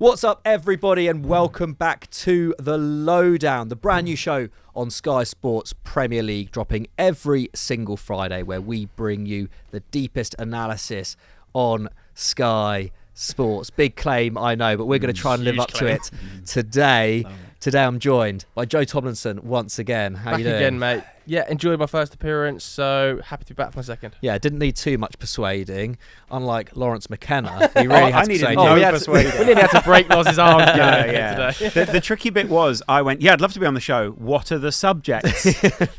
What's up, everybody, and welcome back to the Lowdown, the brand new show on Sky Sports Premier League, dropping every single Friday, where we bring you the deepest analysis on Sky Sports. Big claim, I know, but we're going to try and live up to it today. Today I'm joined by Joe Thomlinson once again. How you doing? Back again, mate. Yeah, enjoyed my first appearance, so happy to be back for my second. Yeah, didn't need too much persuading. Unlike Lawrence McKenna, we really had to persuade you. We nearly had to break Loz's arms today. The tricky bit was, I went, I'd love to be on the show. What are the subjects?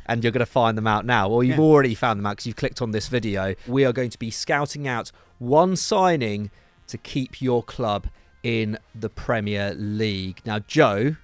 And you're going to find them out now. Well, you've already found them out because you've clicked on this video. We are going to be scouting out one signing to keep your club in the Premier League. Now, Joe,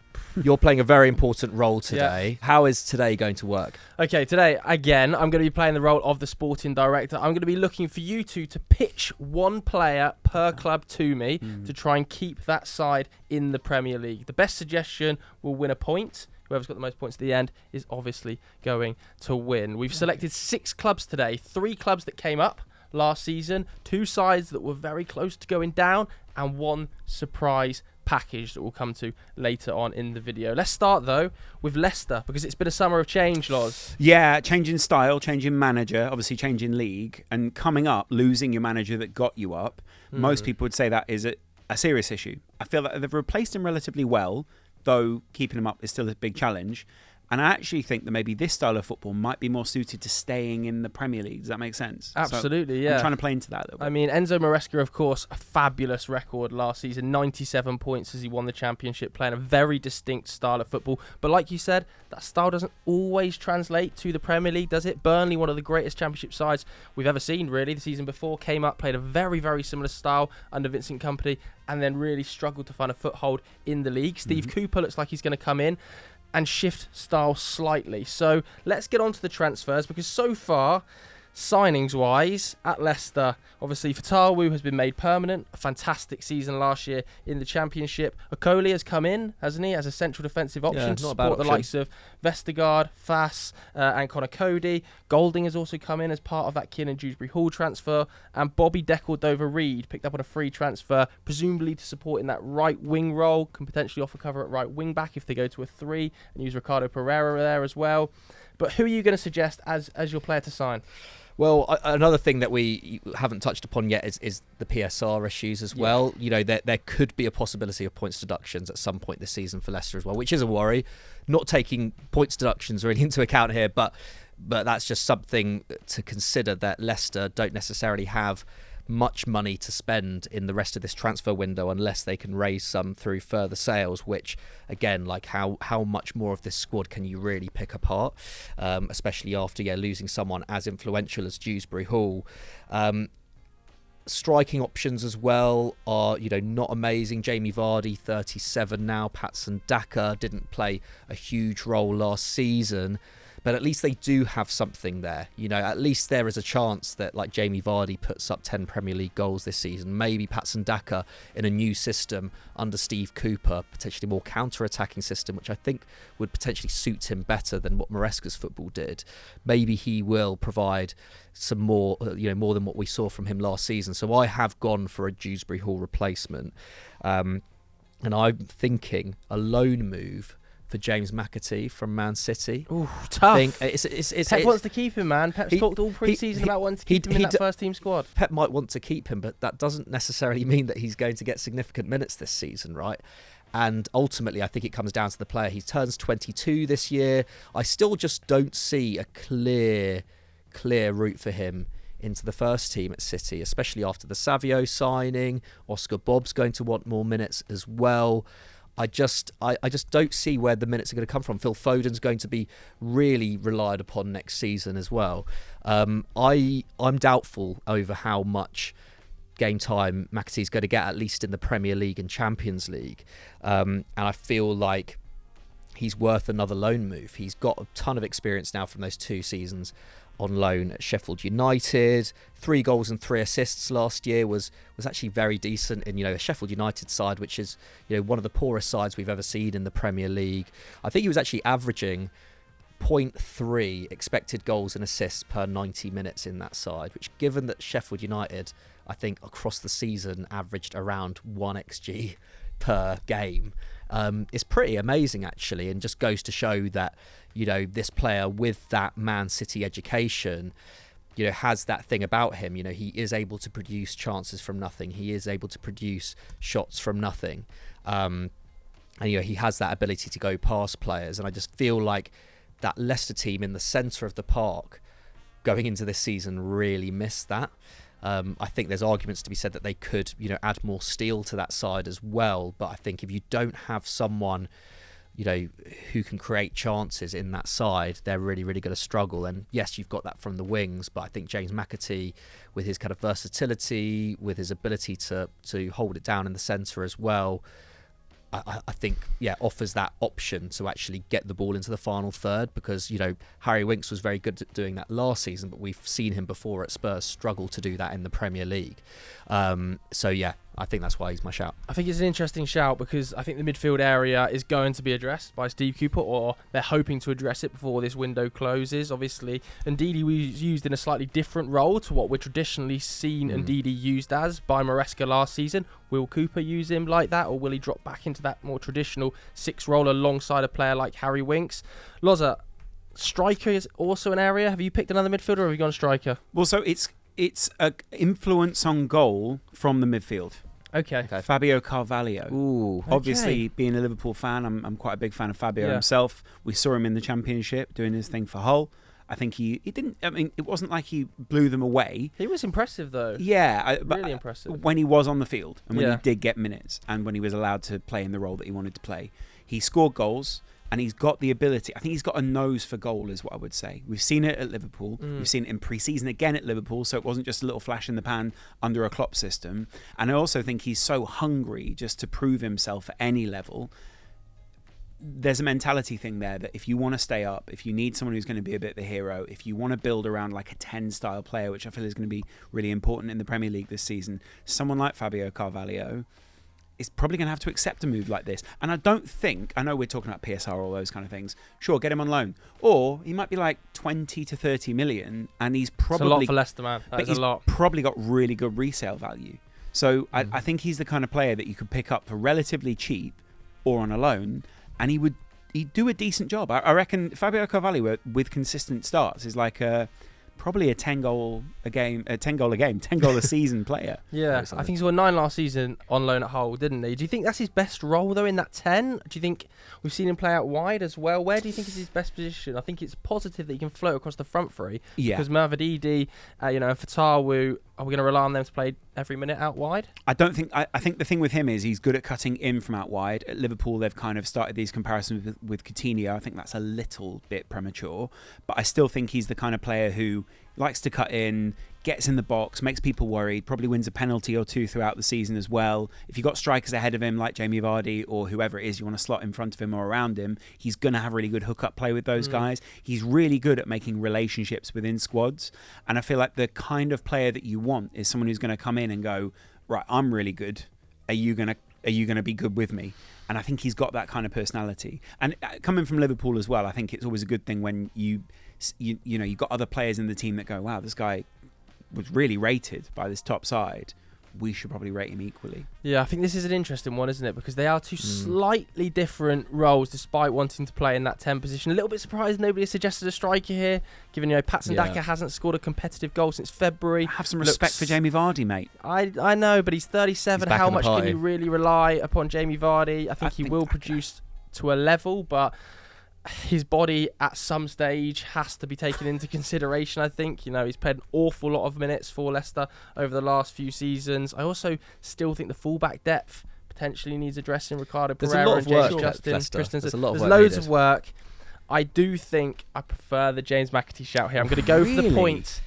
you're playing a very important role today. Yeah. How is today going to work? Okay, today, again, I'm going to be playing the role of the sporting director. I'm going to be looking for you two to pitch one player per club to me to try and keep that side in the Premier League. The best suggestion will win a point. Whoever's got the most points at the end is obviously going to win. We've selected 6 clubs today, 3 clubs that came up last season, 2 sides that were very close to going down, and 1 surprise package that we'll come to later on in the video. Let's start though with Leicester, because it's been a summer of change, Loz. Yeah, changing style, changing manager, obviously changing league, and coming up, losing your manager that got you up. Most people would say that is a serious issue. I feel that they've replaced him relatively well, though keeping him up is still a big challenge. And I actually think that maybe this style of football might be more suited to staying in the Premier League. Does that make sense? Absolutely, I'm trying to play into that a little bit. I mean, Enzo Maresca, of course, a fabulous record last season. 97 points as he won the championship, playing a very distinct style of football. But like you said, that style doesn't always translate to the Premier League, does it? Burnley, one of the greatest championship sides we've ever seen, really. The season before, came up, played a very, very similar style under Vincent Kompany, and then really struggled to find a foothold in the league. Steve Cooper looks like he's going to come in and shift style slightly. So let's get on to the transfers, because so far, signings-wise, at Leicester, obviously Fatawu has been made permanent. A fantastic season last year in the Championship. Okoli has come in, hasn't he, as a central defensive option to support the likes of Vestergaard, Fass, and Connor Cody. Golding has also come in as part of that Kiernan Dewsbury Hall transfer. And Bobby Decordova-Reid picked up on a free transfer, presumably to support in that right wing role. Can potentially offer cover at right wing back if they go to a 3 and use Ricardo Pereira there as well. But who are you going to suggest as your player to sign? Well, another thing that we haven't touched upon yet is the PSR issues as well. You know, there could be a possibility of points deductions at some point this season for Leicester as well, which is a worry. Not taking points deductions really into account here, but that's just something to consider, that Leicester don't necessarily have much money to spend in the rest of this transfer window unless they can raise some through further sales, which again, like how much more of this squad can you really pick apart, especially after losing someone as influential as Dewsbury Hall. Striking options as well are, not amazing. Jamie Vardy, 37 now. Patson Daka didn't play a huge role last season, but at least they do have something there. At least there is a chance that, like, Jamie Vardy puts up 10 Premier League goals this season. Maybe Patson Daka in a new system under Steve Cooper, potentially more counter-attacking system, which I think would potentially suit him better than what Maresca's football did. Maybe he will provide some more, more than what we saw from him last season. So I have gone for a Dewsbury Hall replacement. And I'm thinking a loan move for James McAtee from Man City. Ooh, tough. Pep wants to keep him, man. Pep's talked all pre-season about wanting to keep him in that first-team squad. Pep might want to keep him, but that doesn't necessarily mean that he's going to get significant minutes this season, right? And ultimately, I think it comes down to the player. He turns 22 this year. I still just don't see a clear route for him into the first team at City, especially after the Fabio signing. Oscar Bobb's going to want more minutes as well. I just don't see where the minutes are going to come from. Phil Foden's going to be really relied upon next season as well. I'm doubtful over how much game time McAtee's going to get, at least in the Premier League and Champions League. And I feel like he's worth another loan move. He's got a ton of experience now from those 2 seasons on loan at Sheffield United. 3 goals and 3 assists last year was actually very decent in a Sheffield United side, which is one of the poorest sides we've ever seen in the Premier League. I think he was actually averaging 0.3 expected goals and assists per 90 minutes in that side, which, given that Sheffield United, I think across the season averaged around 1 xG per game is pretty amazing, actually, and just goes to show that, this player with that Man City education, has that thing about him. He is able to produce chances from nothing. He is able to produce shots from nothing. And, he has that ability to go past players. And I just feel like that Leicester team in the centre of the park going into this season really missed that. I think there's arguments to be said that they could, add more steel to that side as well. But I think if you don't have someone, who can create chances in that side, they're really, really going to struggle. And yes, you've got that from the wings, but I think James McAtee, with his kind of versatility, with his ability to hold it down in the centre as well, I think, offers that option to actually get the ball into the final third, because, Harry Winks was very good at doing that last season, but we've seen him before at Spurs struggle to do that in the Premier League. I think that's why he's my shout. I think it's an interesting shout because I think the midfield area is going to be addressed by Steve Cooper, or they're hoping to address it before this window closes. Obviously, Ndidi was used in a slightly different role to what we're traditionally seen Ndidi used as by Maresca last season. Will Cooper use him like that, or will he drop back into that more traditional 6 role alongside a player like Harry Winks? Loza, striker is also an area. Have you picked another midfielder, or have you gone striker? Well, so it's an influence on goal from the midfield. Okay. Fabio Carvalho. Ooh. Obviously, being a Liverpool fan, I'm quite a big fan of Fabio himself. We saw him in the Championship doing his thing for Hull. I think he didn't. I mean, it wasn't like he blew them away. He was impressive, though. Yeah, really impressive. When he was on the field and when he did get minutes and when he was allowed to play in the role that he wanted to play, he scored goals. And he's got the ability. I think he's got a nose for goal, is what I would say. We've seen it at Liverpool. We've seen it in pre-season again at Liverpool. So it wasn't just a little flash in the pan under a Klopp system. And I also think he's so hungry just to prove himself at any level. There's a mentality thing there that if you want to stay up, if you need someone who's going to be a bit the hero, if you want to build around like a 10-style player, which I feel is going to be really important in the Premier League this season, someone like Fabio Carvalho is probably going to have to accept a move like this. And I know we're talking about PSR, all those kind of things. Sure, get him on loan. Or he might be like 20 to 30 million and he's probably... It's a lot for Leicester, man. That is a lot. Probably got really good resale value. So I think he's the kind of player that you could pick up for relatively cheap or on a loan, and he'd do a decent job. I reckon Fabio Carvalho with consistent starts is like probably a 10 goal a season player. Yeah, I think he scored 9 last season on loan at Hull, didn't he? Do you think that's his best role though in that 10? Do you think we've seen him play out wide as well? Where do you think is his best position? I think it's positive that he can float across the front three. Yeah. Because Mavididi, and Fatawu, are we going to rely on them to play every minute out wide? I don't think. I think the thing with him is he's good at cutting in from out wide. At Liverpool, they've kind of started these comparisons with Coutinho. I think that's a little bit premature, but I still think he's the kind of player who likes to cut in, gets in the box, makes people worried, probably wins a penalty or two throughout the season as well. If you've got strikers ahead of him like Jamie Vardy or whoever it is you want to slot in front of him or around him, he's going to have really good hookup play with those guys. He's really good at making relationships within squads, and I feel like the kind of player that you want is someone who's going to come in and go, right, I'm really good. Are you going to be good with me? And I think he's got that kind of personality. And coming from Liverpool as well, I think it's always a good thing when you've got other players in the team that go, wow, this guy was really rated by this top side. We should probably rate him equally. Yeah, I think this is an interesting one, isn't it? Because they are two slightly different roles despite wanting to play in that 10 position. A little bit surprised nobody has suggested a striker here, given Patson Daka hasn't scored a competitive goal since February. Have some respect for Jamie Vardy, mate. I know, but he's 37. How much can you really rely upon Jamie Vardy? I think he will produce to a level, but his body at some stage has to be taken into consideration. I think he's played an awful lot of minutes for Leicester over the last few seasons. I also still think the fullback depth potentially needs addressing. Ricardo Pereira and James Justin Christensen. There's loads of work. I do think I prefer the James McAtee shout here. I'm going to go for the point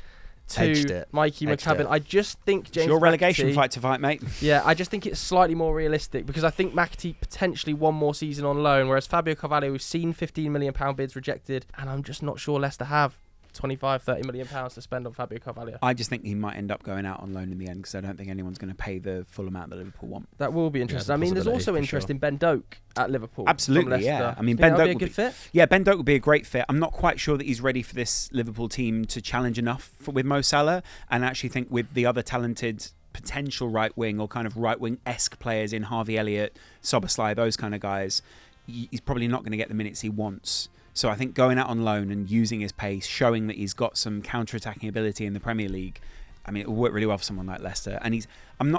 to Mikey McCubbin. I just think James your relegation fight to fight, mate. Yeah, I just think it's slightly more realistic because I think McAtee potentially one more season on loan, whereas Fabio Carvalho, we've seen £15 million bids rejected, and I'm just not sure Leicester have 25-30 million pounds to spend on Fabio Carvalho. I just think he might end up going out on loan in the end because I don't think anyone's going to pay the full amount that Liverpool want. That will be interesting. I mean, there's also interest in Ben Doak at Liverpool. Absolutely, yeah. I mean, Ben Doak would be a good fit. Yeah, Ben Doak would be a great fit. I'm not quite sure that he's ready for this Liverpool team to challenge enough with Mo Salah, and I actually think with the other talented potential right wing or kind of right wing-esque players in Harvey Elliott, Szoboszlai, those kind of guys, he's probably not going to get the minutes he wants. So I think going out on loan and using his pace, showing that he's got some counter-attacking ability in the Premier League, I mean, it will work really well for someone like Leicester. And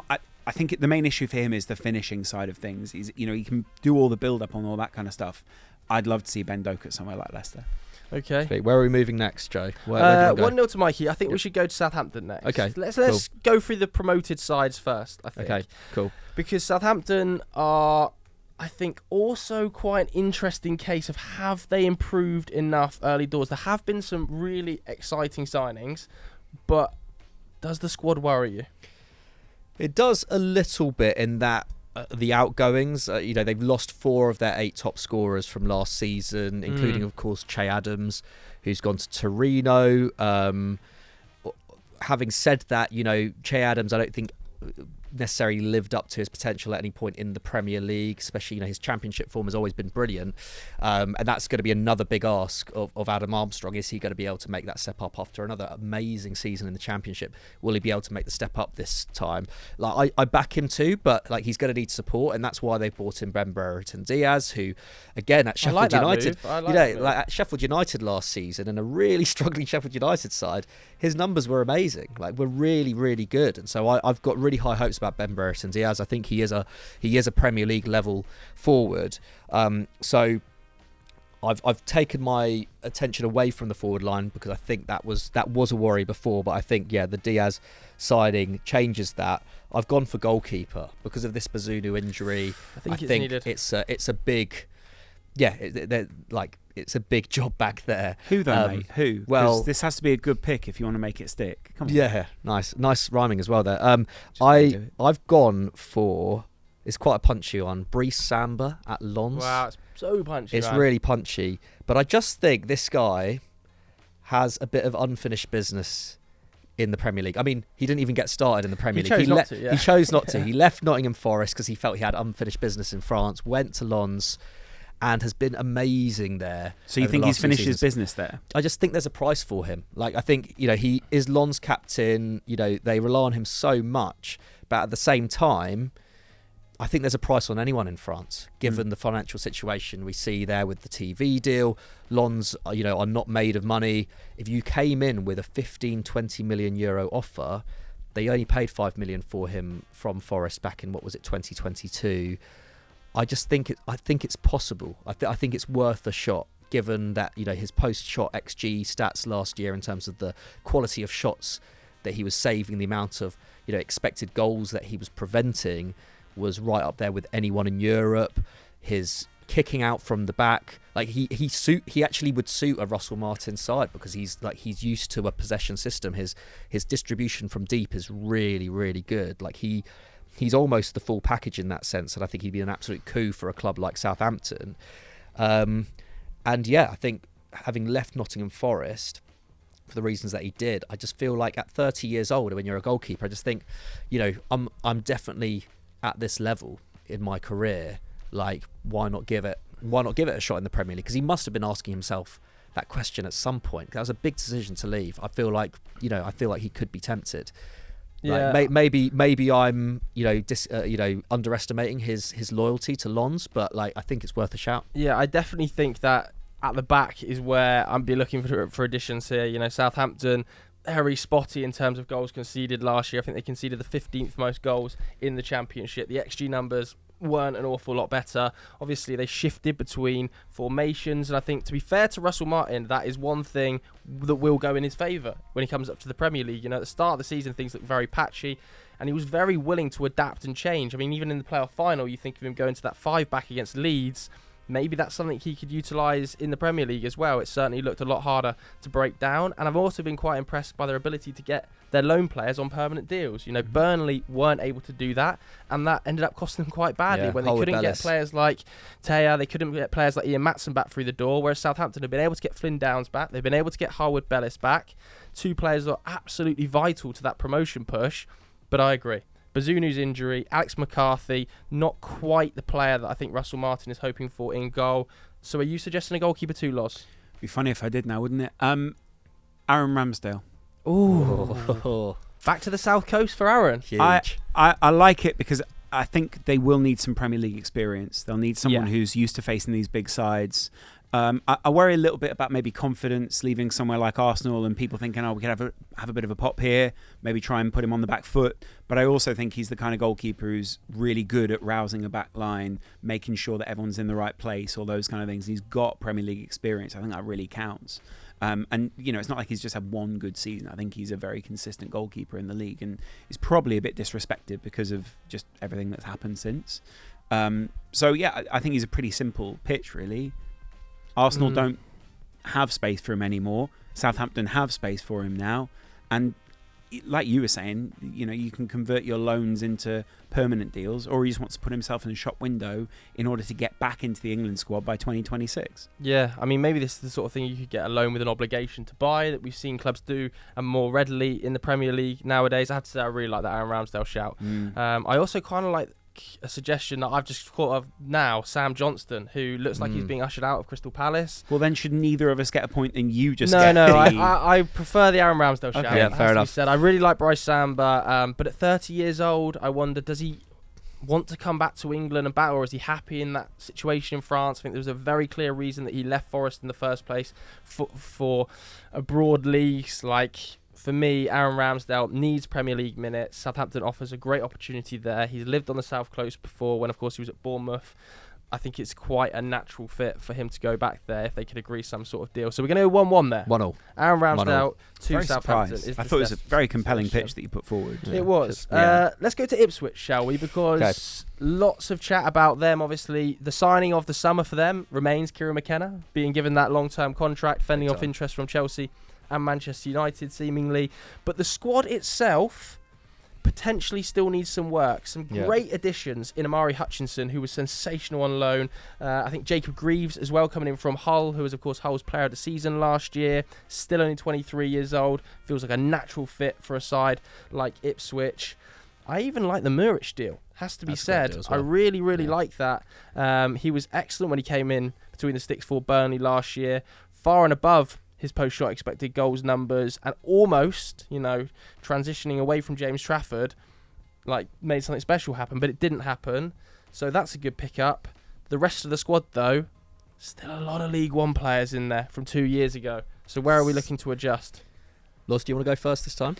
I think the main issue for him is the finishing side of things. He can do all the build-up on all that kind of stuff. I'd love to see Ben Doak at somewhere like Leicester. Okay. Sweet. Where are we moving next, Joe? Where 1-0 to Mikey. I think we should go to Southampton next. Okay. Let's go through the promoted sides first, I think. Okay, cool. Because Southampton are, I think, also quite an interesting case of have they improved enough early doors. There have been some really exciting signings, but does the squad worry you? It does a little bit in that the outgoings, they've lost 4 of their 8 top scorers from last season, including, of course, Che Adams, who's gone to Torino. Having said that, Che Adams, I don't think necessarily lived up to his potential at any point in the Premier League, especially his championship form has always been brilliant, and that's going to be another big ask of Adam Armstrong. Is he going to be able to make that step up after another amazing season in the championship? Will he be able to make the step up this time? I back him too, but he's going to need support, and that's why they've brought in Ben Brereton Diaz, who again at Sheffield United, at Sheffield United last season, and a really struggling Sheffield United side, his numbers were amazing, were really, really good, and so I've got really high hopes about Ben Brereton Diaz. I think he is a Premier League level forward. So I've taken my attention away from the forward line because I think that was a worry before, but I think the Diaz signing changes that. I've gone for goalkeeper because of this Bazunu injury. I think it's a big it's a big job back there. Who though, mate? Who? Well, this has to be a good pick if you want to make it stick. Come on. Yeah, nice rhyming as well there. I've gone for, it's quite a punchy one, Brice Samba at Lens. Wow, it's so punchy. It's really punchy, but I just think this guy has a bit of unfinished business in the Premier League. I mean, he didn't even get started in the Premier League. He chose not to. He left Nottingham Forest because he felt he had unfinished business in France, went to Lens, and has been amazing there. So you think he's finished his business there? I just think there's a price for him. I think, he is Lens captain, they rely on him so much, but at the same time, I think there's a price on anyone in France, given the financial situation we see there with the TV deal. Lens, are not made of money. If you came in with a 15-20 million euro offer, they only paid 5 million for him from Forest back in, 2022. I think it's possible. I think it's worth a shot, given that his post-shot XG stats last year in terms of the quality of shots that he was saving, the amount of expected goals that he was preventing was right up there with anyone in Europe. His kicking out from the back, he actually would suit a Russell Martin side because he's used to a possession system. His distribution from deep is really, really good. He's almost the full package in that sense, and I think he'd be an absolute coup for a club like Southampton. I think having left Nottingham Forest for the reasons that he did, I just feel like at 30 years old, when you're a goalkeeper, I just think, I'm definitely at this level in my career. Why not give it a shot in the Premier League? Because he must have been asking himself that question at some point. That was a big decision to leave. I feel like he could be tempted. Yeah. Maybe I'm underestimating his loyalty to Lens, but I think it's worth a shout. Yeah, I definitely think that at the back is where I'd be looking for additions here. Southampton, very spotty in terms of goals conceded last year. I think they conceded the 15th most goals in the Championship. The XG numbers weren't an awful lot better. Obviously, they shifted between formations, and I think, to be fair to Russell Martin, that is one thing that will go in his favour when he comes up to the Premier League. At the start of the season, things looked very patchy, and he was very willing to adapt and change. I mean, even in the playoff final, you think of him going to that 5-back against Leeds. Maybe that's something he could utilise in the Premier League as well. It certainly looked a lot harder to break down. And I've also been quite impressed by their ability to get their loan players on permanent deals. Burnley weren't able to do that, and that ended up costing them quite badly when they couldn't get players like Taya, they couldn't get players like Ian Maatsen back through the door, whereas Southampton have been able to get Flynn Downs back. They've been able to get Harwood Bellis back. 2 players that are absolutely vital to that promotion push. But I agree. Bazunu's injury, Alex McCarthy, not quite the player that I think Russell Martin is hoping for in goal. So are you suggesting a goalkeeper too, Loz? It'd be funny if I did now, wouldn't it? Aaron Ramsdale. Ooh. Back to the South Coast for Aaron. Huge. I like it because I think they will need some Premier League experience. They'll need someone who's used to facing these big sides. I worry a little bit about maybe confidence leaving somewhere like Arsenal and people thinking, we could have a bit of a pop here, maybe try and put him on the back foot. But I also think he's the kind of goalkeeper who's really good at rousing a back line, making sure that everyone's in the right place, all those kind of things. He's got Premier League experience. I think that really counts. And, it's not like he's just had one good season. I think he's a very consistent goalkeeper in the league and is probably a bit disrespected because of just everything that's happened since. I think he's a pretty simple pitch, really. Arsenal don't have space for him anymore. Southampton have space for him now. And like you were saying, you can convert your loans into permanent deals, or he just wants to put himself in the shop window in order to get back into the England squad by 2026. Yeah, I mean, maybe this is the sort of thing you could get a loan with an obligation to buy that we've seen clubs do and more readily in the Premier League nowadays. I have to say I really like that Aaron Ramsdale shout. I also kind of like a suggestion that I've just thought of now, Sam Johnston, who looks like he's being ushered out of Crystal Palace. Well, then should neither of us get a point and you just No, I prefer the Aaron Ramsdale shout. Yeah, fair enough. Said. I really like Bryce Samba, but at 30 years old, I wonder, does he want to come back to England and battle, or is he happy in that situation in France? I think there was a very clear reason that he left Forest in the first place for abroad leagues. For me, Aaron Ramsdale needs Premier League minutes. Southampton offers a great opportunity there. He's lived on the South Coast before when, of course, he was at Bournemouth. I think it's quite a natural fit for him to go back there if they could agree some sort of deal. So we're going to go 1-1 there. 1-1. Aaron Ramsdale to very Southampton. I thought it was a very compelling pitch that you put forward. It was. Let's go to Ipswich, shall we? Because lots of chat about them, obviously. The signing of the summer for them remains Aaron McKenna, being given that long-term contract, fending off interest from Chelsea and Manchester United, seemingly. But the squad itself potentially still needs some work. Some great additions in Amari Hutchinson, who was sensational on loan. I think Jacob Greaves as well, coming in from Hull, who was, of course, Hull's player of the season last year. Still only 23 years old. Feels like a natural fit for a side like Ipswich. I even like the Muric deal, has to be said. Well. I really like that. He was excellent when he came in between the sticks for Burnley last year. Far and above his post-shot expected goals numbers, and almost, transitioning away from James Trafford, made something special happen, but it didn't happen. So that's a good pickup. The rest of the squad, though, still a lot of League One players in there from 2 years ago. So where are we looking to adjust? Loz, do you want to go first this time?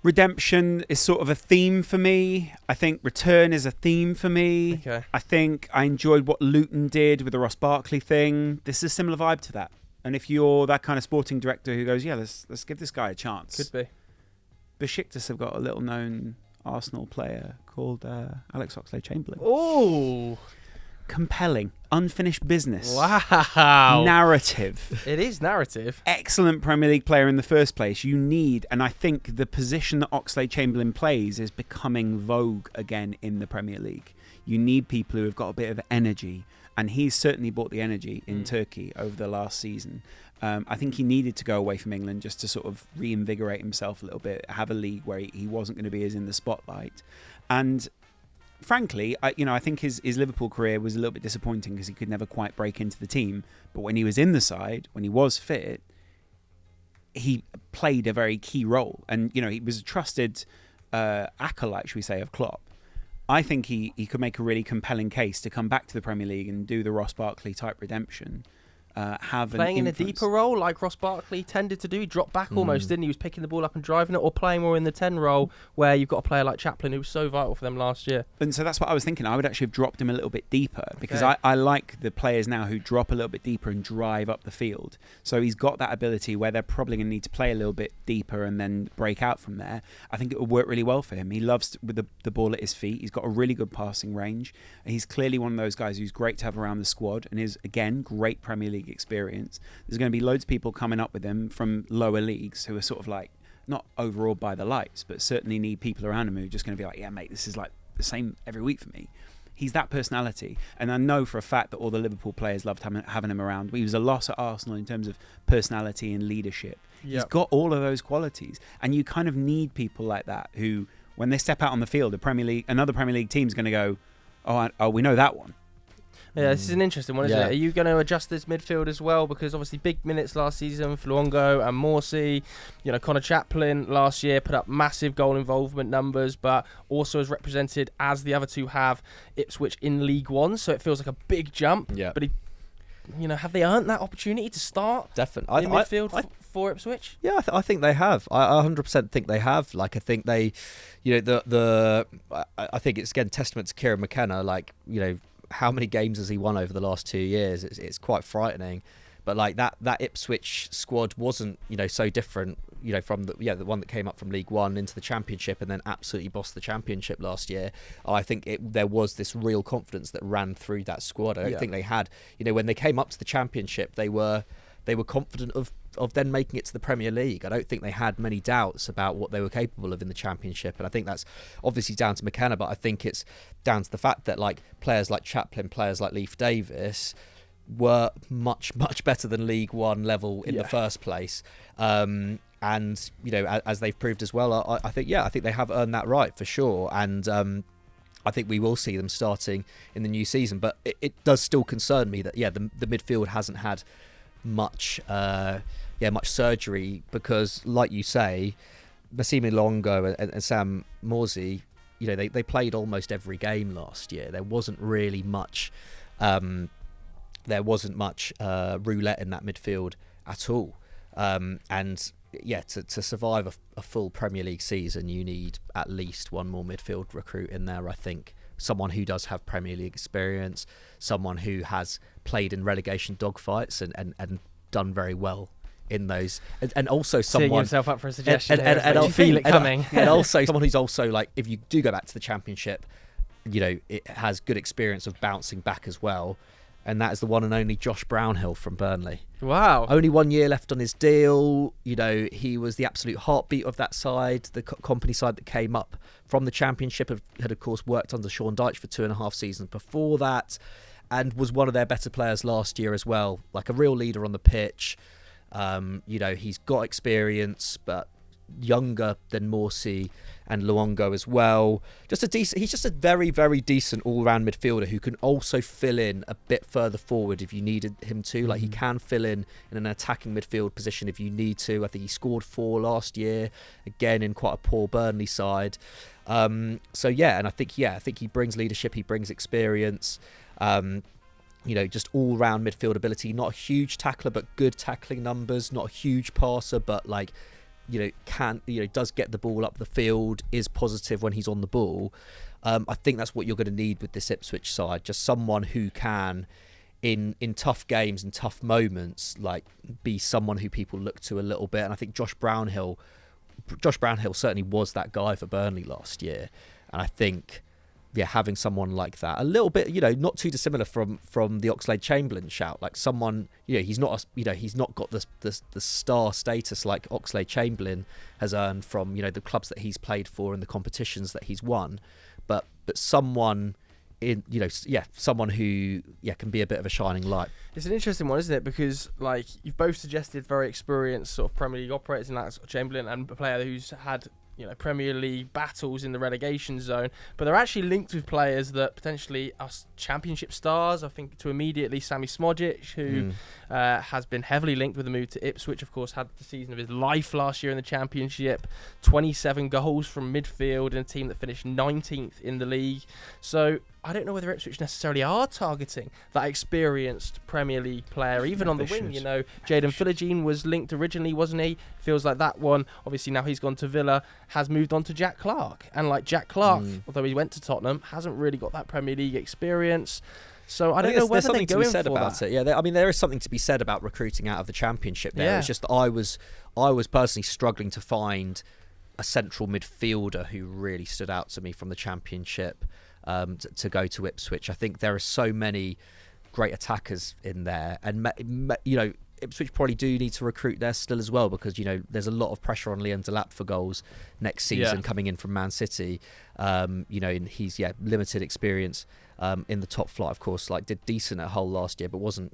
Redemption is sort of a theme for me. I think return is a theme for me. Okay. I think I enjoyed what Luton did with the Ross Barkley thing. This is a similar vibe to that. And if you're that kind of sporting director who goes, let's give this guy a chance. Could be. Besiktas have got a little-known Arsenal player called Alex Oxlade-Chamberlain. Oh, compelling, unfinished business. Wow. Narrative. It is narrative. Excellent Premier League player in the first place. You need, and I think the position that Oxlade-Chamberlain plays is becoming vogue again in the Premier League. You need people who have got a bit of energy. And he's certainly brought the energy in Turkey over the last season. I think he needed to go away from England just to sort of reinvigorate himself a little bit, have a league where he wasn't going to be as in the spotlight. And frankly, I think his Liverpool career was a little bit disappointing because he could never quite break into the team. But when he was in the side, when he was fit, he played a very key role. And, he was a trusted acolyte, should we say, of Klopp. I think he could make a really compelling case to come back to the Premier League and do the Ross Barkley type redemption. Playing in a deeper role like Ross Barkley tended to do. He dropped back almost, didn't he? He was picking the ball up and driving it, or playing more in the 10 role where you've got a player like Chamberlain who was so vital for them last year. And so that's what I was thinking. I would actually have dropped him a little bit deeper because I like the players now who drop a little bit deeper and drive up the field. So he's got that ability where they're probably going to need to play a little bit deeper and then break out from there. I think it will work really well for him. He loves with the ball at his feet. He's got a really good passing range. He's clearly one of those guys who's great to have around the squad and is, again, great Premier League experience. There's going to be loads of people coming up with him from lower leagues who are sort of not overawed by the lights, but certainly need people around him who are just going to be like, yeah, mate, this is the same every week for me. He's that personality. And I know for a fact that all the Liverpool players loved having him around. He was a loss at Arsenal in terms of personality and leadership. Yep. He's got all of those qualities. And you kind of need people like that who, when they step out on the field, another Premier League team's going to go, oh, we know that one. Yeah, this is an interesting one, isn't it? Are you going to adjust this midfield as well? Because obviously big minutes last season for Luongo and Morsey. You know, Connor Chaplin last year put up massive goal involvement numbers, but also is represented, as the other two have, Ipswich in League One. So it feels like a big jump. Yeah. But have they earned that opportunity to start definitely in midfield for Ipswich? Yeah, I think they have. I 100% think they have. Like, I think they, I think it's again testament to Kieran McKenna. Like, how many games has he won over the last 2 years? It's quite frightening. But like that Ipswich squad wasn't, so different, from the one that came up from League One into the Championship and then absolutely bossed the Championship last year. I think there was this real confidence that ran through that squad. I don't think they had, when they came up to the Championship, they were confident of then making it to the Premier League. I don't think they had many doubts about what they were capable of in the Championship, and I think that's obviously down to McKenna, but I think it's down to the fact that like players like Chaplin, players like Leif Davis were much, much better than League One level in the first place. And as they've proved as well, I think they have earned that right for sure. And I think we will see them starting in the new season, but it does still concern me that the midfield hasn't had much surgery, because like you say, Massimo Luongo and Sam Morsey, they played almost every game last year. There wasn't really much roulette in that midfield at all. To survive a full Premier League season, you need at least one more midfield recruit in there, I think. Someone who does have Premier League experience, someone who has played in relegation dogfights and done very well in those, and also someone setting himself up for a suggestion and you feel it coming. And also someone who's also, like, if you do go back to the Championship, it has good experience of bouncing back as well. And that is the one and only Josh Brownhill from Burnley. Wow. Only 1 year left on his deal. He was the absolute heartbeat of that side, the company side that came up from the Championship, had of course worked under Sean Dyche for 2.5 seasons before that, and was one of their better players last year as well. Like a real leader on the pitch. He's got experience, but younger than Morsey and Luongo as well. He's just a very, very decent all-round midfielder who can also fill in a bit further forward if you needed him to. Like, he can fill in an attacking midfield position if you need to. I think he scored 4 last year, again in quite a poor Burnley side. And I think he brings leadership, he brings experience. Just all-round midfield ability. Not a huge tackler, but good tackling numbers. Not a huge passer, but does get the ball up the field, is positive when he's on the ball. I think that's what you're going to need with this Ipswich side. Just someone who can, in tough games and tough moments, like, be someone who people look to a little bit. And I think Josh Brownhill certainly was that guy for Burnley last year. And I think, having someone like that, a little bit, not too dissimilar from the Oxlade Chamberlain shout, like someone, he's not got the star status like Oxlade Chamberlain has earned from, the clubs that he's played for and the competitions that he's won, but someone someone who can be a bit of a shining light. It's an interesting one, isn't it? Because, like, you've both suggested very experienced sort of Premier League operators in that sort of Chamberlain, and a player who's had Premier League battles in the relegation zone, but they're actually linked with players that potentially are Championship stars. I think to immediately Sami Smojic, who has been heavily linked with the move to Ipswich. Of course, had the season of his life last year in the Championship, 27 goals from midfield in a team that finished 19th in the league. So I don't know whether Ipswich necessarily are targeting that experienced Premier League player, even on the wing. Jaden Philogene was linked originally, wasn't he? Feels like that one, obviously now he's gone to Villa, has moved on to Jack Clarke. And like Jack Clarke, although he went to Tottenham, hasn't really got that Premier League experience. So I don't know whether they're going for that. There is something to be said about recruiting out of the Championship there. It's just that I was personally struggling to find a central midfielder who really stood out to me from the Championship to go to Ipswich. I think there are so many great attackers in there, and Ipswich probably do need to recruit there still as well, because there's a lot of pressure on Liam Delap for goals next season coming in from Man City. And he's limited experience in the top flight, of course. Like, did decent at Hull last year, but wasn't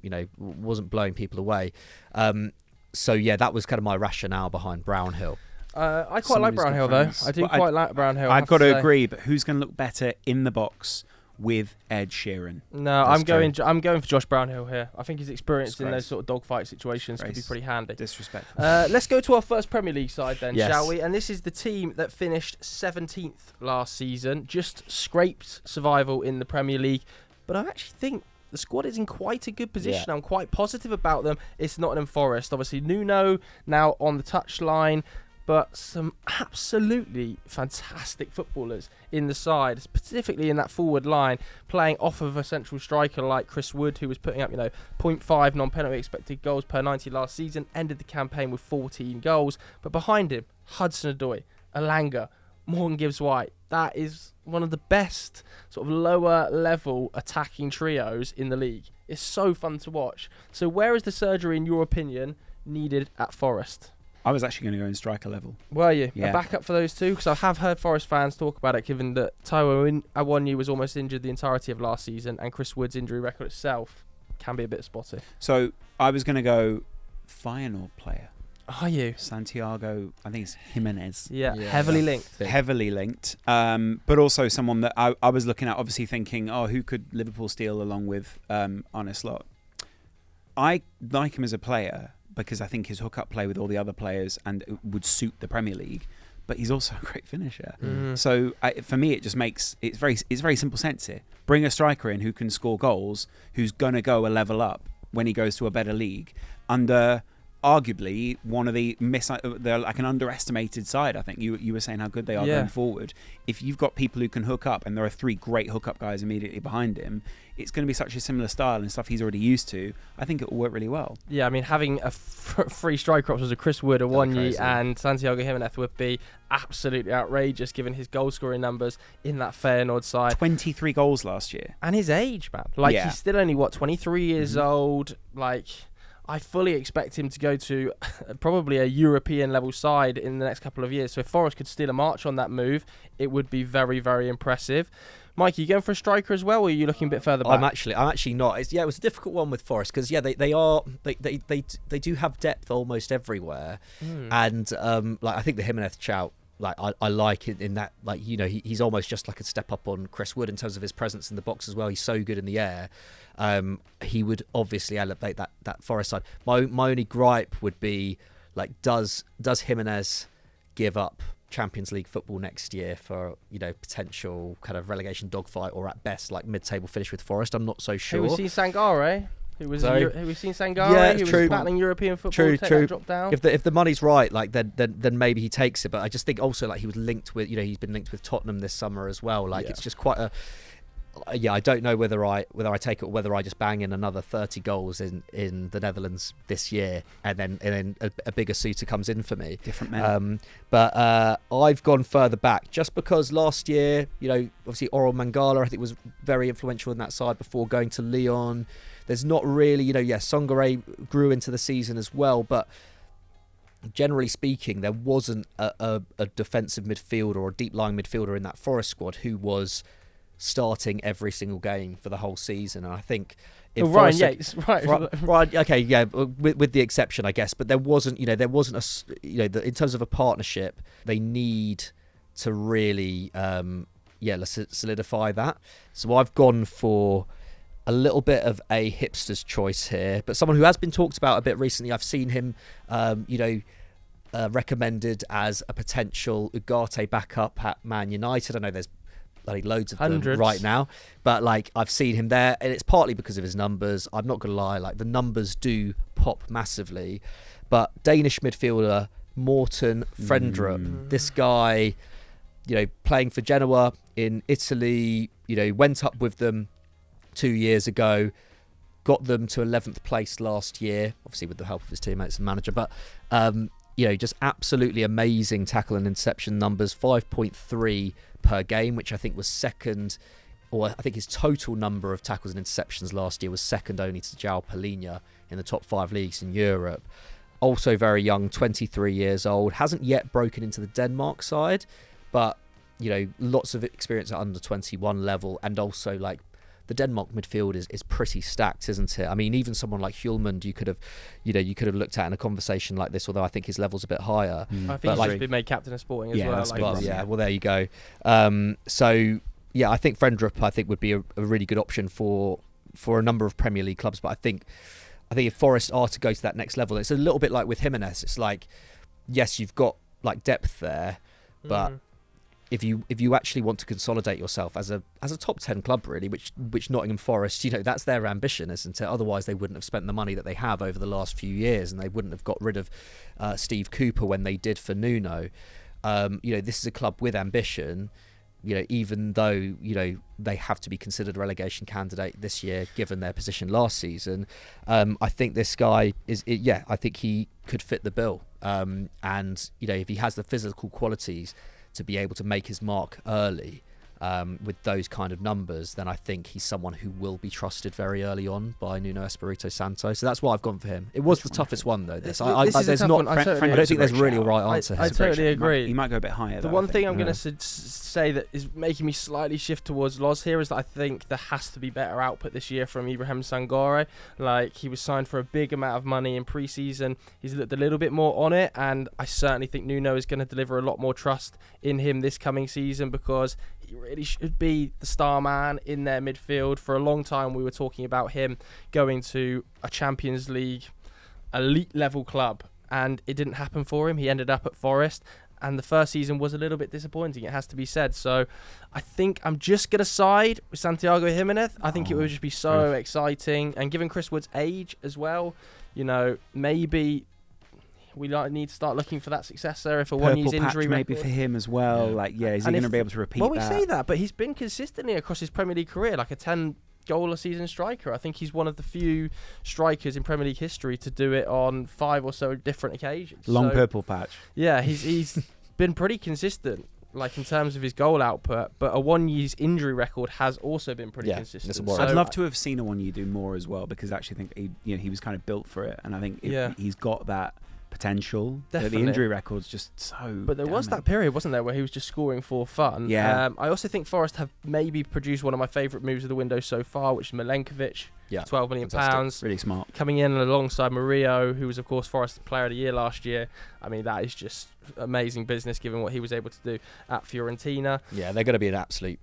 blowing people away. That was kind of my rationale behind Brownhill. I quite like Brownhill, though. I do quite like Brownhill. I've got to agree, but who's going to look better in the box with Ed Sheeran. No, I'm going for Josh Brownhill here. I think his experience in Disgrace. those sort of dogfight situations could be pretty handy. Disrespectful. Let's go to our first Premier League side then, Yes. shall we? And this is the team that finished 17th last season, just scraped survival in the Premier League. But I actually think the squad is in quite a good position. Yeah. I'm quite positive about them. It's Nottingham Forest. Obviously, Nuno now on the touchline, but some absolutely fantastic footballers in the side, specifically in that forward line, playing off of a central striker like Chris Wood, who was putting up, 0.5 non-penalty expected goals per 90 last season, ended the campaign with 14 goals. But behind him, Hudson-Odoi, Elanga, Morgan Gibbs-White. That is one of the best sort of lower level attacking trios in the league. It's so fun to watch. So where is the surgery, in your opinion, needed at Forest? I was actually going to go in striker level. Were you? Yeah. A backup for those two? Because I have heard Forest fans talk about it, given that Taiwo Awoniyi was almost injured the entirety of last season, and Chris Wood's injury record itself can be a bit spotty. So I was going to go Feyenoord player. Are you? Santiago, I think it's Jimenez. Yeah. Heavily linked. Heavily linked. But also someone that I was looking at, obviously thinking, who could Liverpool steal along with Arne Slot? I like him as a player because I think his hookup play with all the other players and it would suit the Premier League. But he's also a great finisher. So for me, it just makes it's very simple sense here. Bring a striker in who can score goals, who's gonna go a level up when he goes to a better league under arguably one of they're like an underestimated side. I think you were saying how good they are going forward. If you've got people who can hook up, and there are three great hookup guys immediately behind him, it's going to be such a similar style and stuff he's already used to. I think it will work really well. Yeah, I mean, having a free striker options of Chris Wood, Awoniyi and Santiago Jimenez would be absolutely outrageous, given his goal scoring numbers in that Feyenoord side. 23 goals last year. And his age, man. He's still only, 23 years old. I fully expect him to go to probably a European level side in the next couple of years. So if Forest could steal a march on that move, it would be very, very impressive. Mike, are you going for a striker as well, or are you looking a bit further back? I'm actually not. It was a difficult one with Forest because they do have depth almost everywhere, and I think the Jimenez shout. I like it in that, he's almost just like a step up on Chris Wood in terms of his presence in the box as well. He's so good in the air. He would obviously elevate that Forest side. My only gripe would be, does Jimenez give up Champions League football next year for potential kind of relegation dogfight, or at best mid-table finish with Forest? I'm not so sure. We've seen Sangare. We've seen Sangare. Yeah, he was true. battling European football. Take that drop down. If the money's right, then maybe he takes it. But I just think also he was linked with he's been linked with Tottenham this summer as well. It's just quite a. I don't know whether I take it or whether I just bang in another 30 goals in the Netherlands this year, and then a bigger suitor comes in for me. Different men. But I've gone further back just because last year, obviously Oral Mangala I think was very influential in that side before going to Lyon. There's not really, Sangare grew into the season as well, but generally speaking, there wasn't a defensive midfielder or a deep-lying midfielder in that Forest squad who was starting every single game for the whole season. And I think Ryan Yates, right? Right, okay, yeah, with the exception, I guess. But there wasn't in terms of a partnership, they need to really, solidify that. So I've gone for a little bit of a hipster's choice here, but someone who has been talked about a bit recently. I've seen him, recommended as a potential Ugarte backup at Man United. I know there's loads of them right now, but I've seen him there, and it's partly because of his numbers. I'm not gonna lie, the numbers do pop massively. But Danish midfielder Morten Frendrup, this guy, playing for Genoa in Italy, went up with them 2 years ago, got them to 11th place last year, obviously with the help of his teammates and manager. But just absolutely amazing tackle and interception numbers, 5.3 per game, which I think was second, or I think his total number of tackles and interceptions last year was second only to João Palhinha in the top 5 leagues in Europe. Also very young, 23 years old, hasn't yet broken into the Denmark side, but lots of experience at under 21 level, and also the Denmark midfield is pretty stacked, isn't it? I mean, even someone like Hjulmand, you could have looked at in a conversation like this, although I think his level's a bit higher. I think he's been made captain of Sporting as well. Well, there you go. So I think Frendrup would be a really good option for a number of Premier League clubs. But I think if Forest are to go to that next level, it's a little bit like with Jimenez. It's like, yes, you've got like depth there, but if you actually want to consolidate yourself as a top 10 club, really, which Nottingham Forest, that's their ambition, isn't it? Otherwise, they wouldn't have spent the money that they have over the last few years, and they wouldn't have got rid of Steve Cooper when they did for Nuno. This is a club with ambition. Even though they have to be considered a relegation candidate this year, given their position last season, I think this guy I think he could fit the bill. And if he has the physical qualities to be able to make his mark early with those kind of numbers, then I think he's someone who will be trusted very early on by Nuno Espirito Santo. So that's why I've gone for him. It was the toughest one, though. This I don't think there's really a right answer. I totally agree. He might go a bit higher. The one thing I'm going to say that is making me slightly shift towards Loz here is that I think there has to be better output this year from Ibrahim Sangare. Like, he was signed for a big amount of money in pre-season. He's looked a little bit more on it, and I certainly think Nuno is going to deliver a lot more trust in him this coming season, because he really should be the star man in their midfield. For a long time, we were talking about him going to a Champions League elite level club, and it didn't happen for him. He ended up at Forest, and the first season was a little bit disappointing, it has to be said. So I think I'm just going to side with Santiago Jimenez. I think it would just be so exciting, and given Chris Wood's age as well, maybe we need to start looking for that successor if a one-year injury maybe for him as well. Is he going to be able to repeat that? Well, we say that, but he's been consistently across his Premier League career like a 10-goal-a-season striker. I think he's one of the few strikers in Premier League history to do it on 5 or so different occasions. Purple patch. Yeah, he's been pretty consistent, like in terms of his goal output, but a 1 year's injury record has also been pretty consistent. So I'd love to have seen a 1 year do more as well, because I actually think he was kind of built for it, and I think he's got that potential. Definitely. The injury record's just so But there was that period, wasn't there, where he was just scoring for fun. I also think Forest have maybe produced one of my favourite moves of the window so far, which is Milenkovic. £12 million. Really smart. Coming in alongside Murillo, who was, of course, Forest Player of the Year last year. I mean, that is just amazing business, given what he was able to do at Fiorentina. Yeah, they're going to be an absolute...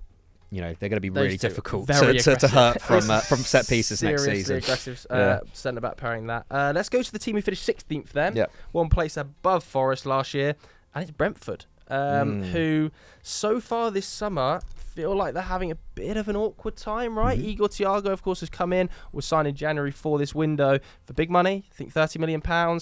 they're going to be really difficult to hurt from set pieces next season. Aggressive centre-back pairing that. Let's go to the team who finished 16th then. Yep. One place above Forest last year, and it's Brentford, who so far this summer feel like they're having a bit of an awkward time, right? Igor Thiago, of course, has come in, was signed in January for this window for big money, I think £30 million.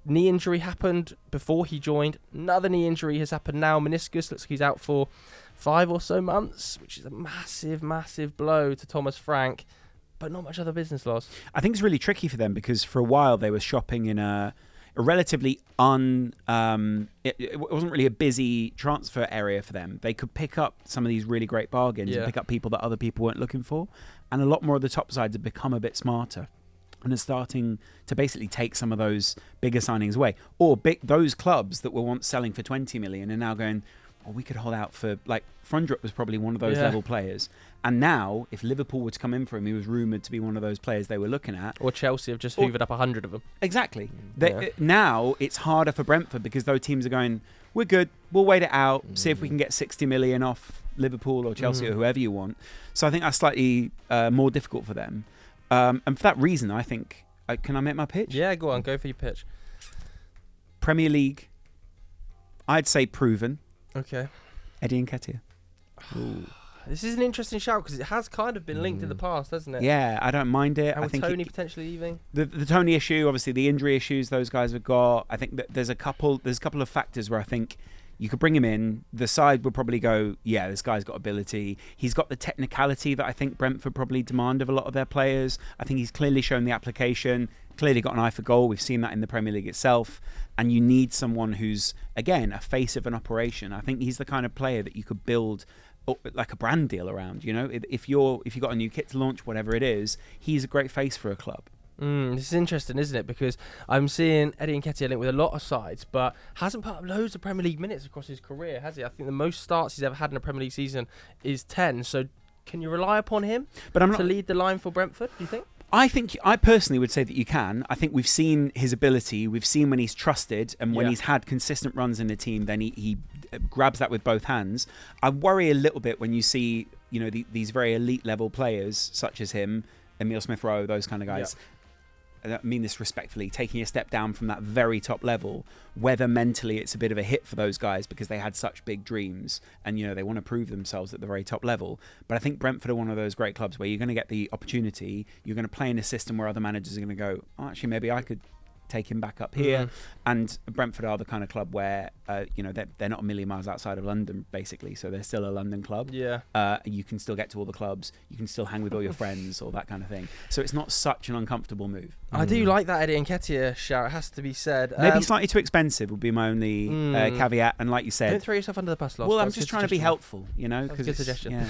Knee injury happened before he joined. Another knee injury has happened now. Meniscus, looks like he's out for 5 or so months, which is a massive, massive blow to Thomas Frank, but not much other business loss. I think it's really tricky for them, because for a while they were shopping in a relatively it wasn't really a busy transfer area for them. They could pick up some of these really great bargains and pick up people that other people weren't looking for, and a lot more of the top sides have become a bit smarter and are starting to basically take some of those bigger signings away. Or those clubs that were once selling for 20 million are now going, we could hold out for, like, Frundrup was probably one of those level players. And now, if Liverpool were to come in for him, he was rumoured to be one of those players they were looking at. Or Chelsea have just hoovered up 100 of them. Exactly. Now, it's harder for Brentford, because those teams are going, we're good, we'll wait it out, see if we can get 60 million off Liverpool or Chelsea or whoever you want. So I think that's slightly more difficult for them. And for that reason, I think... can I make my pitch? Yeah, go on, go for your pitch. Premier League, I'd say proven. Okay. Eddie Nketiah. This is an interesting shout, because it has kind of been linked in the past, hasn't it? Yeah, I don't mind it. And I think Tony potentially leaving. The Tony issue, obviously the injury issues those guys have got. I think that there's a couple of factors where I think you could bring him in. The side would probably go, yeah, this guy's got ability. He's got the technicality that I think Brentford probably demand of a lot of their players. I think he's clearly shown the application, clearly got an eye for goal. We've seen that in the Premier League itself. And you need someone who's, again, a face of an operation. I think he's the kind of player that you could build like a brand deal around. If you've got a new kit to launch, whatever it is, he's a great face for a club. This is interesting, isn't it? Because I'm seeing Eddie Nketiah linked with a lot of sides, but hasn't put up loads of Premier League minutes across his career, has he? I think the most starts he's ever had in a Premier League season is 10. So can you rely upon him to lead the line for Brentford, do you think? I personally would say that you can. I think we've seen his ability. We've seen when he's trusted and when he's had consistent runs in the team, then he grabs that with both hands. I worry a little bit when you see, these very elite level players such as him, Emile Smith-Rowe, those kind of guys. I mean this respectfully, taking a step down from that very top level, whether mentally it's a bit of a hit for those guys because they had such big dreams and, they want to prove themselves at the very top level. But I think Brentford are one of those great clubs where you're going to get the opportunity, you're going to play in a system where other managers are going to go, oh, actually, maybe I could take him back up here. And Brentford are the kind of club where they're not a million miles outside of London basically, so they're still a London club. You can still get to all the clubs, you can still hang with all your friends, all that kind of thing, so it's not such an uncomfortable move. I do like that Eddie Nketiah shout, it has to be said. Maybe slightly too expensive would be my only caveat, and like you said, don't throw yourself under the bus. Well, I'm just trying to be helpful, good suggestion.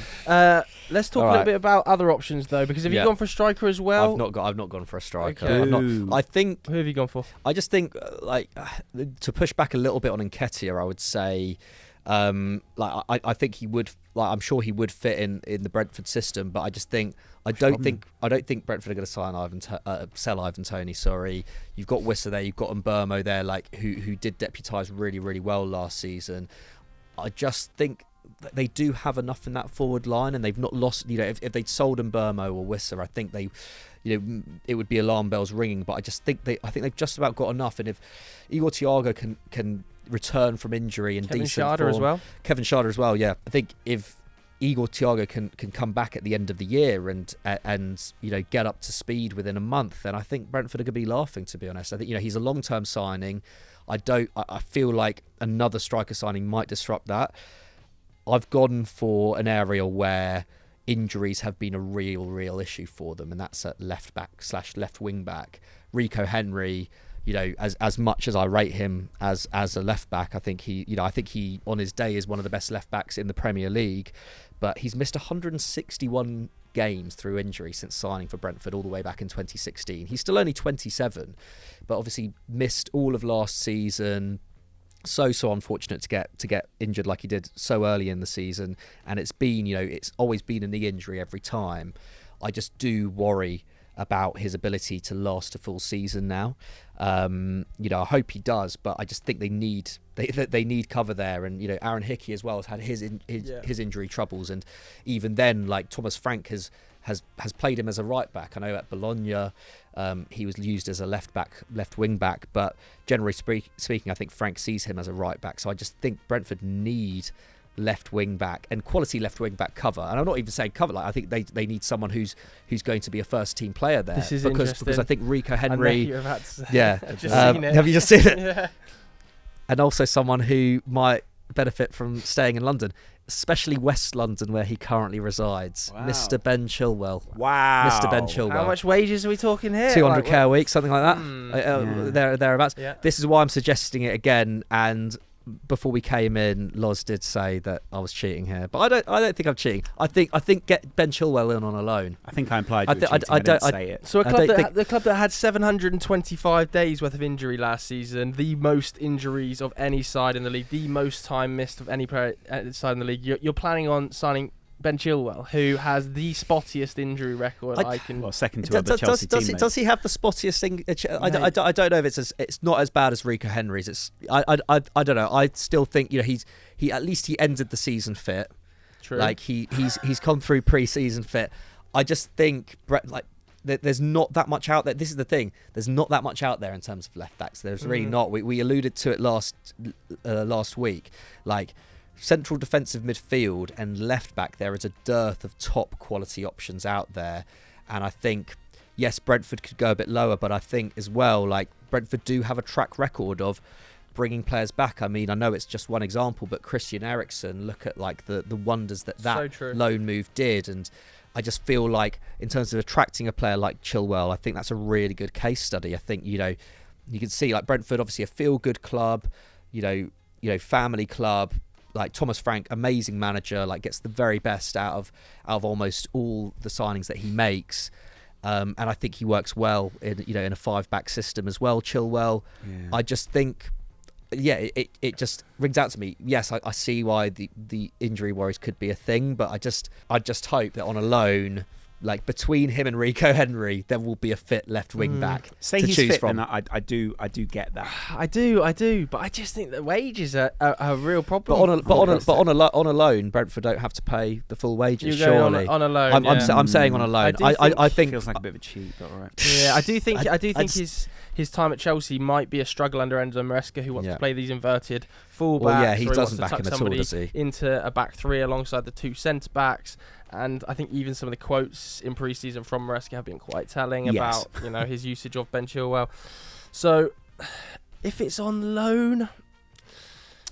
Let's talk a little bit about other options though, because have you gone for a striker as well? I've not gone for a striker. Okay. I think. Who have you gone for? I just think to push back a little bit on Nketiah, I would say, I think he would. I'm sure he would fit in the Brentford system, but I just think I don't think Brentford are going to sell Ivan Toney. Sorry, you've got Wissa there, you've got Mbeumo there, who did deputise really really well last season. I just think they do have enough in that forward line, and they've not lost. If they'd sold Mbeumo or Wissa, I think they. It would be alarm bells ringing, but I think they've just about got enough. And if Igor Thiago can return from injury in decent form, Kevin Schade as well, yeah. I think if Igor Thiago can come back at the end of the year and get up to speed within a month, then I think Brentford are going to be laughing. To be honest, I think he's a long-term signing. I feel like another striker signing might disrupt that. I've gone for an area where injuries have been a real issue for them, and that's at left back / left wing back. Rico Henry, as much as I rate him as a left back, I think he on his day is one of the best left backs in the Premier League, but he's missed 161 games through injury since signing for Brentford all the way back in 2016. He's still only 27, but obviously missed all of last season. So unfortunate to get injured like he did so early in the season, and it's been it's always been a knee injury every time. I just do worry about his ability to last a full season now. I hope he does, but I just think they need cover there, and Aaron Hickey as well has had his injury troubles, and even then, like Thomas Frank has played him as a right back. I know at Bologna he was used as a left wing back, but generally speaking, I think Frank sees him as a right back. So I just think Brentford need left wing back and quality left wing back cover. And I'm not even saying cover. I think they need someone who's going to be a first team player there. This is because I think Rico Henry. Have you just seen it? Yeah. And also someone who might benefit from staying in London, especially West London where he currently resides. Wow. Mr. Ben Chilwell. Wow. Mr. Ben Chilwell. How much wages are we talking here? 200k a week, something like that. Thereabouts. Yeah. This is why I'm suggesting it again, and before we came in, Loz did say that I was cheating here, but I don't think I'm cheating. I think get Ben Chilwell in on a loan. I think I implied you were cheating. I didn't say it. So the club that had 725 days worth of injury last season, the most injuries of any side in the league, the most time missed of any player side in the league. You're planning on signing Ben Chilwell, who has the spottiest injury record second to other Chelsea teammates. Does he have the spottiest thing? I don't know if it's not as bad as Rico Henry's. I don't know. I still think he at least he ended the season fit. True. Like he's come through pre-season fit. I just think there's not that much out there. This is the thing. There's not that much out there in terms of left backs. There's really not. We alluded to it last week. Like, central defensive midfield and left back, there is a dearth of top quality options out there, and I think yes, Brentford could go a bit lower, but I think as well, like, Brentford do have a track record of bringing players back. I mean, I know it's just one example, but Christian Eriksen, look at like the wonders that loan move did, and I just feel like in terms of attracting a player like Chilwell, I think that's a really good case study. I think you can see like Brentford, obviously a feel good club, family club. Like Thomas Frank, amazing manager, like gets the very best out of almost all the signings that he makes, and I think he works well in a 5-back system as well. Chilwell, I just think, it just rings out to me. Yes, I see why the injury worries could be a thing, but I just hope that on a loan like between him and Rico Henry, there will be a fit left wing back Say to he's choose fit, from. then I do get that. I do, but I just think that wages are a real problem. But on a loan, Brentford don't have to pay the full wages. You're going Surely on a loan. I'm saying on a loan. I think feels like a bit of a cheat, but all right. Yeah, I do think his time at Chelsea might be a struggle under Enzo Maresca, who wants to play these inverted fullbacks. Well, yeah, he or doesn't wants back to him tuck at all, somebody does he? into a back three alongside the two centre backs. And I think even some of the quotes in pre-season from Maresca have been quite telling about his usage of Ben Chilwell. So if it's on loan,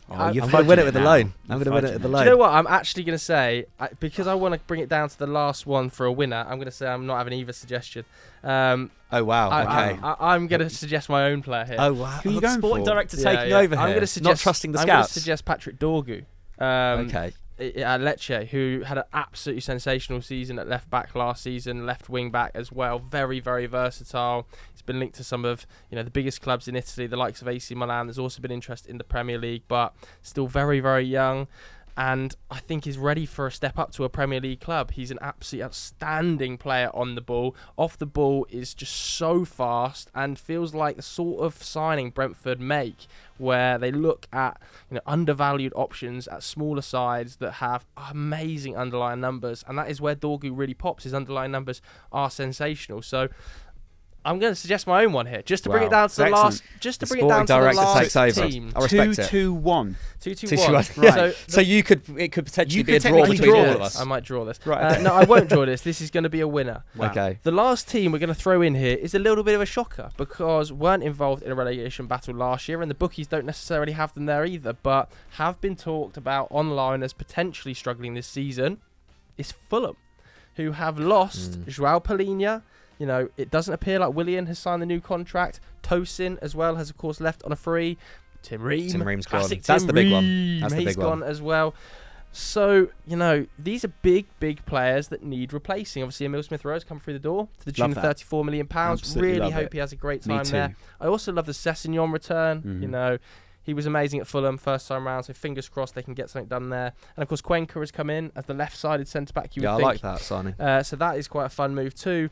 I'm going to win it with the loan. I'm going to win it with the loan. Do you know what? I'm actually going to say, because I want to bring it down to the last one for a winner, I'm going to say I'm not having either suggestion. Oh, wow. Okay. I'm going to suggest my own player here. Oh, wow. Who are you going Sporting for? director taking over here. I'm going to suggest, not trusting the I'm going to scouts. suggest Patrick Dorgu. Okay. At Lecce, who had an absolutely sensational season at left back last season, left wing back as well. Very, very versatile. He's been linked to some of the biggest clubs in Italy, the likes of AC Milan. There's also been interest in the Premier League, but still very, very young. And I think he's ready for a step up to a Premier League club. He's an absolutely outstanding player on the ball. Off the ball is just so fast and feels like the sort of signing Brentford make, where they look at undervalued options at smaller sides that have amazing underlying numbers, and that is where Dorgu really pops. His underlying numbers are sensational. So I'm going to suggest my own one here, just to bring it down to the last. Just to bring it down to the last team. I respect it. 2-2-1. 2-2-1. Right. So it could potentially be a draw between all of us. I might draw this. Right. No, I won't draw this. This is going to be a winner. Wow. Okay. The last team we're going to throw in here is a little bit of a shocker, because weren't involved in a relegation battle last year, and the bookies don't necessarily have them there either, but have been talked about online as potentially struggling this season. Is Fulham, who have lost Joao Palhinha. It doesn't appear like Willian has signed the new contract. Tosin as well has, of course, left on a free. Tim Ream's gone. Classic That's Tim the big one. Ream. That's the He's big gone one. as well. So, these are big, big players that need replacing. Obviously, Emile Smith-Rowe has come through the door to the tune of £34 million. Absolutely really hope he has a great time there. I also love the Sessegnon return. He was amazing at Fulham first time round, so fingers crossed they can get something done there. And of course, Cuenca has come in as the left-sided centre-back. I like that signing. So that is quite a fun move too.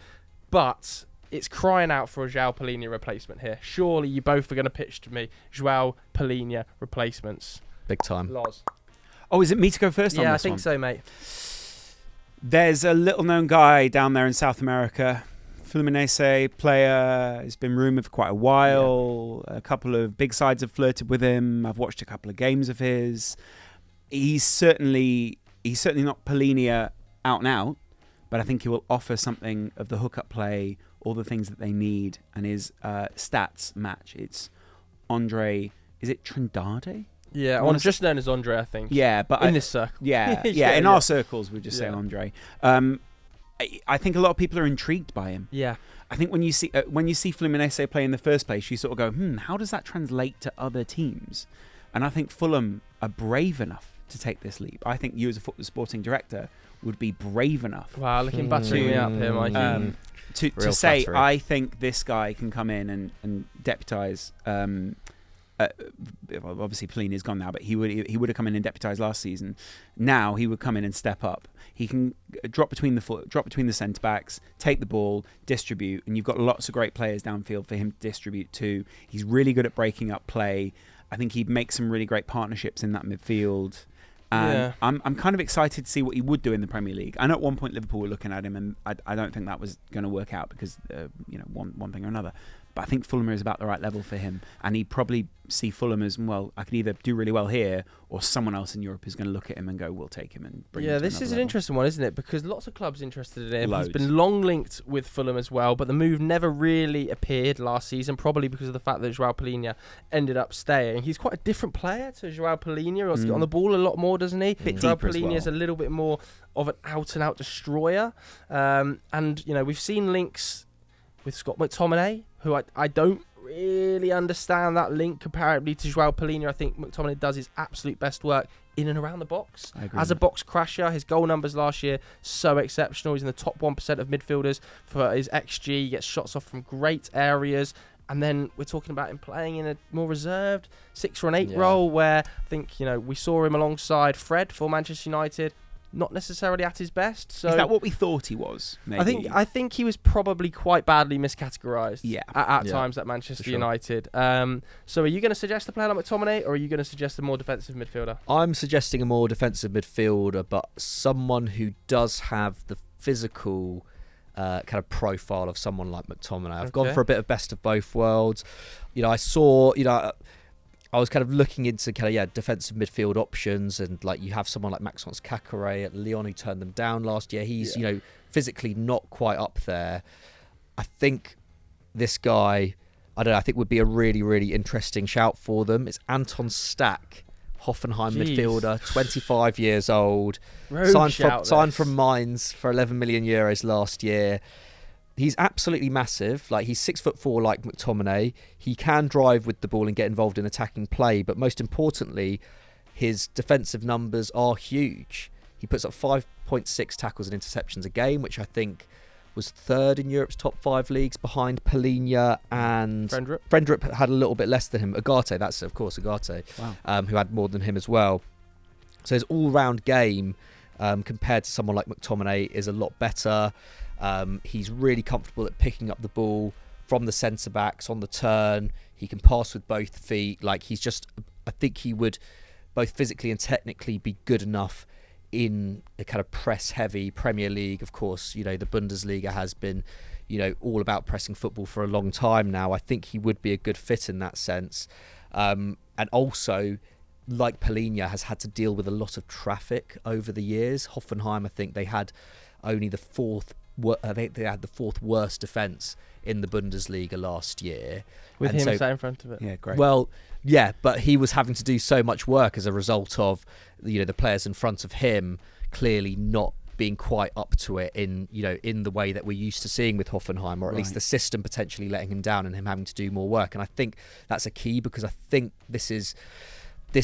But it's crying out for a Joao Palhinha replacement here. Surely you both are going to pitch to me Joao Palhinha replacements. Big time. Loz. Oh, is it me to go first on this one? Yeah, I think so, mate. There's a little-known guy down there in South America, Fluminense player. It's been rumoured for quite a while. Yeah. A couple of big sides have flirted with him. I've watched a couple of games of his. He's certainly not Palhinha out and out, but I think he will offer something of the hookup play, all the things that they need, and his stats match. It's Andre, is it Trindade? Yeah, just known as Andre, I think. Yeah, but in this circle. Yeah, in our circles, we just say Andre. I think a lot of people are intrigued by him. Yeah. I think when you see Fluminense play in the first place, you sort of go, how does that translate to other teams? And I think Fulham are brave enough to take this leap. I think you as a sporting director would be brave enough. Wow, looking buttering me up here, Mikey. To say, I think this guy can come in and deputise. Obviously, Palhinha's gone now, but he would have come in and deputised last season. Now he would come in and step up. He can drop between the centre backs, take the ball, distribute, and you've got lots of great players downfield for him to distribute to. He's really good at breaking up play. I think he'd make some really great partnerships in that midfield. And I'm kind of excited to see what he would do in the Premier League. I know at one point Liverpool were looking at him, and I don't think that was going to work out because one thing or another. But I think Fulham is about the right level for him, and he'd probably see Fulham as, well, I could either do really well here, or someone else in Europe is going to look at him and go, we'll take him and bring him to this is another an level. interesting one, isn't it? Because lots of clubs interested in him. Loads. He's been long linked with Fulham as well, but the move never really appeared last season, probably because of the fact that Joao Palhinha ended up staying. He's quite a different player to Joao Palhinha. He wants to get on the ball a lot more, doesn't he? Joao Palhinha is a little bit more of an out-and-out destroyer. And we've seen links with Scott McTominay, who I don't really understand that link comparatively to Joao Palhinha. I think McTominay does his absolute best work in and around the box. As a box crasher, his goal numbers last year, so exceptional. He's in the top 1% of midfielders for his XG. He gets shots off from great areas. And then we're talking about him playing in a more reserved 6 or an 8 role, where I think, we saw him alongside Fred for Manchester United. not necessarily at his best. So is that what we thought he was? Maybe? I think he was probably quite badly miscategorised at Yeah, times at Manchester sure. United. So are you going to suggest a player like McTominay, or are you going to suggest a more defensive midfielder? I'm suggesting a more defensive midfielder, but someone who does have the physical kind of profile of someone like McTominay. I've gone for a bit of best of both worlds. I saw, I was kind of looking into defensive midfield options, and like you have someone like Maxence Caqueret at Lyon who turned them down last year. He's physically not quite up there. I think this guy, I think would be a really, really interesting shout for them. It's Anton Stack, Hoffenheim midfielder, 25 years old, signed from Mainz for 11 million euros last year. He's absolutely massive. Like, he's 6'4" like McTominay. He can drive with the ball and get involved in attacking play, but most importantly, his defensive numbers are huge. He puts up 5.6 tackles and interceptions a game, which I think was third in Europe's top 5 leagues, behind Polina and Frendrup had a little bit less than him. Agate, that's of course Agate, who had more than him as well. So his all-round game compared to someone like McTominay is a lot better. He's really comfortable at picking up the ball from the centre-backs on the turn. He can pass with both feet. Like, he's just, I think he would both physically and technically be good enough in a kind of press-heavy Premier League. Of course, the Bundesliga has been, all about pressing football for a long time now. I think he would be a good fit in that sense. And also, like Polina, has had to deal with a lot of traffic over the years. Hoffenheim, I think they had only the fourth worst defence in the Bundesliga last year. With him sat in front of it. Yeah, great. Well, yeah, but he was having to do so much work as a result of, the players in front of him clearly not being quite up to it in the way that we're used to seeing with Hoffenheim, or at least the system potentially letting him down and him having to do more work. And I think that's a key, because I think this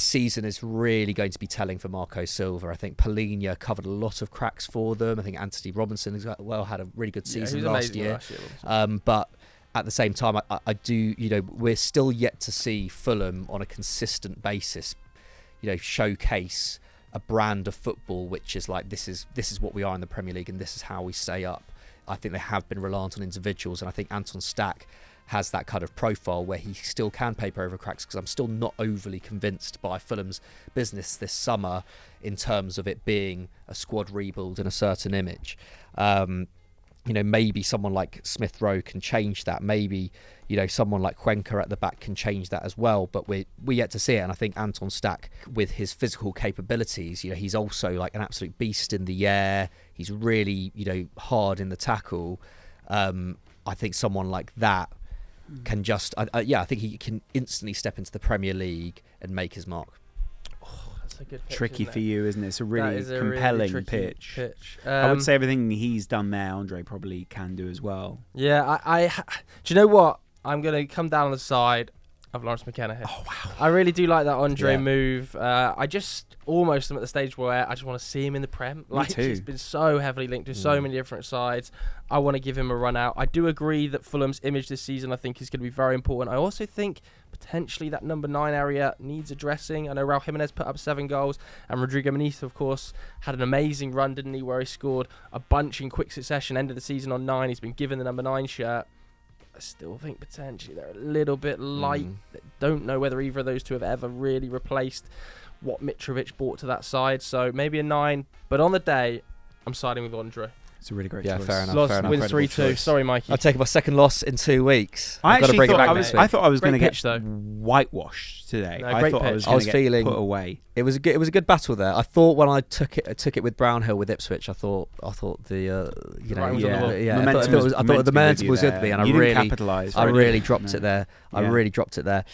season is really going to be telling for Marco Silva. I think Polina covered a lot of cracks for them. I think Anthony Robinson as well had a really good season last year. But at the same time, I do, we're still yet to see Fulham on a consistent basis, showcase a brand of football which is like, this is what we are in the Premier League and this is how we stay up. I think they have been reliant on individuals, and I think Anton Stack has that kind of profile where he still can paper over cracks, because I'm still not overly convinced by Fulham's business this summer in terms of it being a squad rebuild in a certain image. Maybe someone like Smith Rowe can change that. Maybe, someone like Cuenca at the back can change that as well. But we're yet to see it. And I think Anton Stack, with his physical capabilities, he's also like an absolute beast in the air. He's really, hard in the tackle. I think someone like that can just, I think he can instantly step into the Premier League and make his mark. That's a good pitch, tricky for you, isn't it? It's a really is a compelling really pitch. I would say everything he's done there, Andre probably can do as well. Yeah, do you know what? I'm going to come down on the side of Lawrence McKenna here. Oh, wow. I really do like that Andre move. I just almost am at the stage where I just want to see him in the Prem. Like, he's been so heavily linked to so many different sides. I want to give him a run out. I do agree that Fulham's image this season, I think, is going to be very important. I also think potentially that number 9 area needs addressing. I know Raul Jimenez put up 7 goals, and Rodrigo Muniz, of course, had an amazing run, didn't he, where he scored a bunch in quick succession, end of the season on 9. He's been given the number 9 shirt. I still think potentially they're a little bit light. Don't know whether either of those two have ever really replaced what Mitrovic brought to that side. So maybe a 9. But on the day, I'm siding with Andre. It's a really great choice. Fair enough. Loss wins 3-2. Sorry, Mikey. I've taken my second loss in 2 weeks. I thought I was going to get though. whitewashed today. No, I thought I was going to get put away. It was a good battle there. I thought when I took it with Brownhill with Ipswich, I thought the I thought the momentum was good with me, and I really dropped it there. I really dropped it there.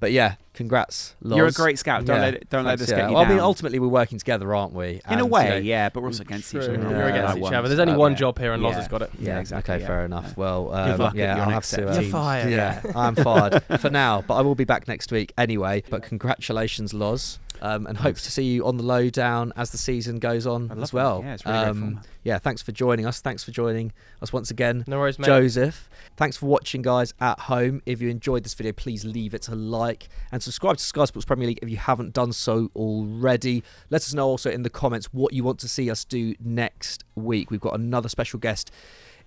But yeah, congrats, Loz. You're a great scout. Don't let this get you down. I mean, ultimately, we're working together, aren't we? In a way, yeah, but we're also against each other. We're against each other. There's only one job here, and Loz has got it. Yeah, exactly. Okay, fair enough. Well, Good luck at your next set. You're fired. Yeah, I'm fired for now, but I will be back next week anyway. But congratulations, Loz. and hope to see you on the Lowdown as the season goes on as well. Yeah, it's really great format. Yeah, thanks for joining us. Thanks for joining us once again. No worries, mate. Joseph. Thanks for watching, guys, at home. If you enjoyed this video, please leave it a like and subscribe to Sky Sports Premier League if you haven't done so already. Let us know also in the comments what you want to see us do next week. We've got another special guest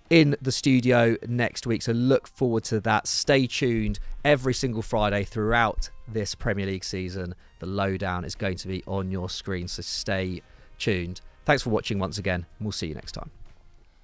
in the studio next week, so look forward to that. Stay tuned every single Friday throughout this Premier League season. The Lowdown is going to be on your screen, so stay tuned. Thanks for watching once again, and we'll see you next time.